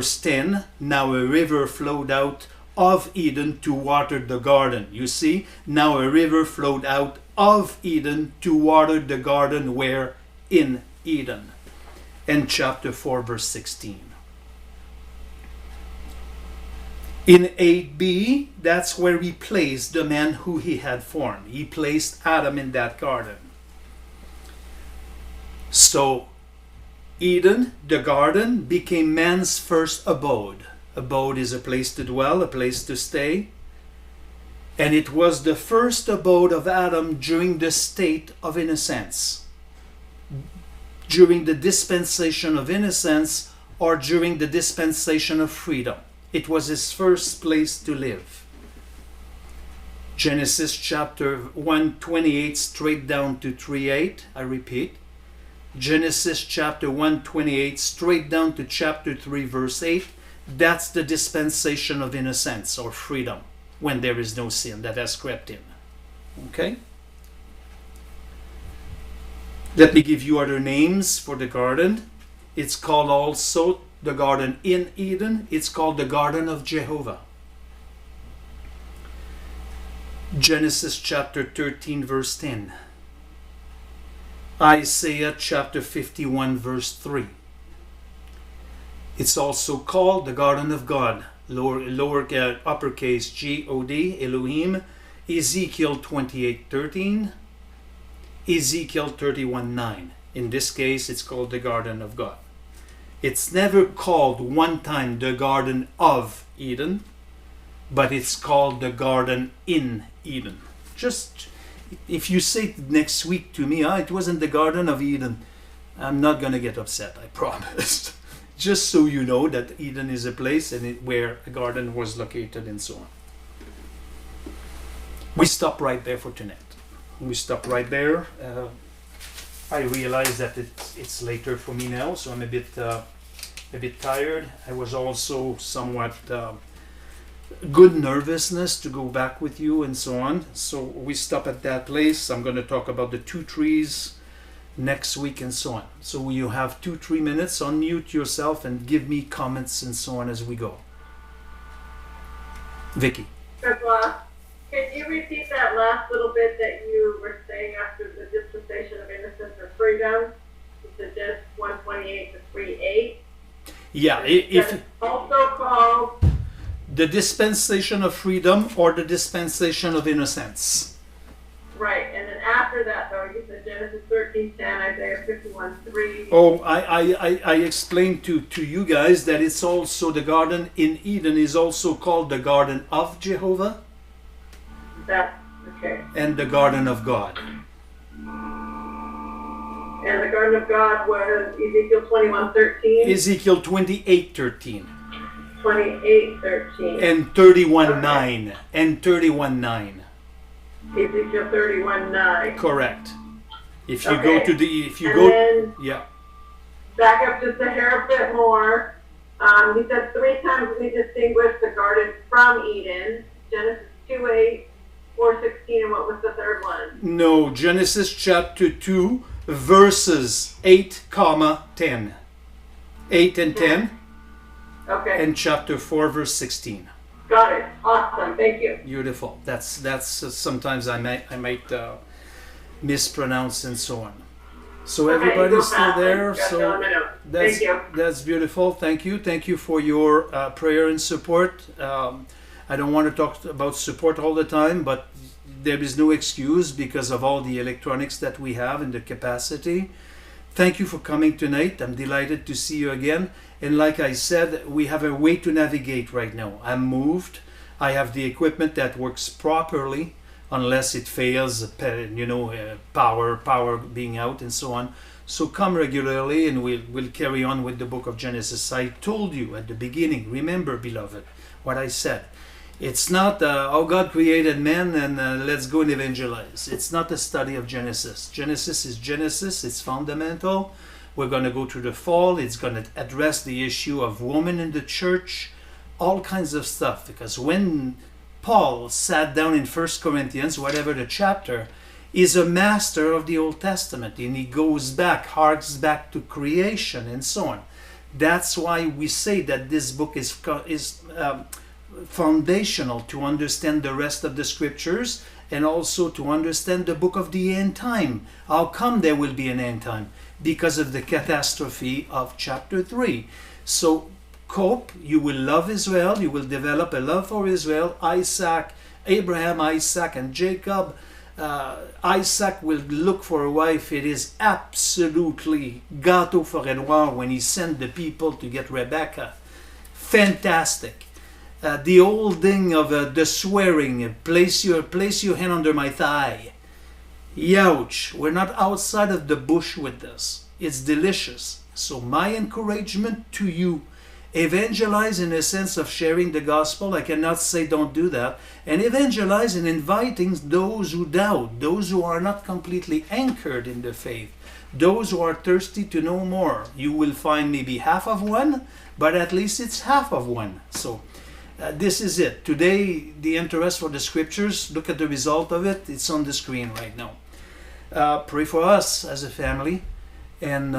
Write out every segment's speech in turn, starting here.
verse 10, now a river flowed out of Eden to water the garden. You see, now a river flowed out of Eden to water the garden where? In Eden. And chapter 4 verse 16. In 8b, that's where he placed the man who he had formed. He placed Adam in that garden. So Eden, the garden, became man's first abode. Abode is a place to dwell, a place to stay. And it was the first abode of Adam during the state of innocence. During the dispensation of innocence, or during the dispensation of freedom. It was his first place to live. Genesis chapter 1:28 straight down to 3:8. I repeat. Genesis chapter 1:28 straight down to chapter 3 verse 8. That's the dispensation of innocence or freedom when there is no sin that has crept in. Okay? Let me give you other names for the garden. It's called also the garden in Eden. It's called the garden of Jehovah. Genesis chapter 13 verse 10. Isaiah chapter 51 verse 3. It's also called the garden of God. Uppercase G-O-D, Elohim. Ezekiel 28:13. Ezekiel 31:9. In this case, it's called the garden of God. It's never called one time the garden of Eden, but it's called the garden in Eden. Just if you say next week to me, it wasn't the garden of Eden, I'm not going to get upset, I promise. Just so you know that Eden is a place where a garden was located and so on. We stop right there for tonight. We stop right there. I realize that it's later for me now, so I'm a bit tired. I was also somewhat good nervousness to go back with you and so on. So we stop at that place. I'm going to talk about the 2 trees next week and so on. So you have 2-3 minutes. Unmute yourself and give me comments and so on as we go. Vicky. Can you repeat that last little bit that you were saying after the dispensation of innocence or freedom? It's just 128 to 38. Yeah, if also called the dispensation of freedom or the dispensation of innocence. Right, and then after that, though, you said Genesis 13:10, Isaiah 51:3. Oh, I explained to you guys that it's also the garden in Eden is also called the garden of Jehovah. That's okay. And the garden of God. And the garden of God was Ezekiel 21:13. Ezekiel 28:13. 28:13. And 31:9. And 31:9. Ezekiel 31:9. Correct. If you Okay. go to the Then yeah. back up just a hair bit more. He said 3 times we distinguished the garden from Eden. Genesis 2:8, 4:16, and what was the third one? No, Genesis chapter 2 verses 8, 10. 8 and 10. Okay. And chapter 4 verse 16. Got it. Awesome. Thank you. Beautiful. That's sometimes I might mispronounce and so on. So everybody's still there. So that's beautiful. Thank you for your prayer and support. I don't want to talk about support all the time, but there is no excuse because of all the electronics that we have and the capacity. Thank you for coming tonight. I'm delighted to see you again. And like I said, we have a way to navigate right now. I'm moved. I have the equipment that works properly, unless it fails, power being out and so on. So come regularly and we'll carry on with the book of Genesis. I told you at the beginning, remember, beloved, what I said. It's not, how God created man and let's go and evangelize. It's not a study of Genesis. Genesis is Genesis. It's fundamental. We're going to go through the fall. It's going to address the issue of women in the church, all kinds of stuff. Because when Paul sat down in 1 Corinthians, whatever the chapter, is a master of the Old Testament. And he goes back, harks back to creation and so on. That's why we say that this book is foundational to understand the rest of the scriptures, and also to understand the book of the end time. How come there will be an end time? Because of the catastrophe of chapter 3. So cope, you will love Israel, you will develop a love for Israel. Abraham, Isaac, and Jacob. Isaac will look for a wife. It is absolutely gâteau forêt noire when he sent the people to get Rebecca. Fantastic. The old thing of the swearing, place your hand under my thigh. Youch, we're not outside of the bush with this. It's delicious. So my encouragement to you, evangelize in a sense of sharing the gospel. I cannot say don't do that. And evangelize in inviting those who doubt, those who are not completely anchored in the faith, those who are thirsty to know more. You will find maybe half of one, but at least it's half of one. So this is it. Today, the interest for the scriptures, look at the result of it. It's on the screen right now. Pray for us as a family, and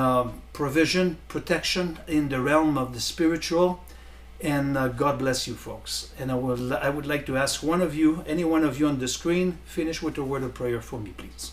provision, protection in the realm of the spiritual. And God bless you folks. And I would like to ask any one of you on the screen, finish with a word of prayer for me, please.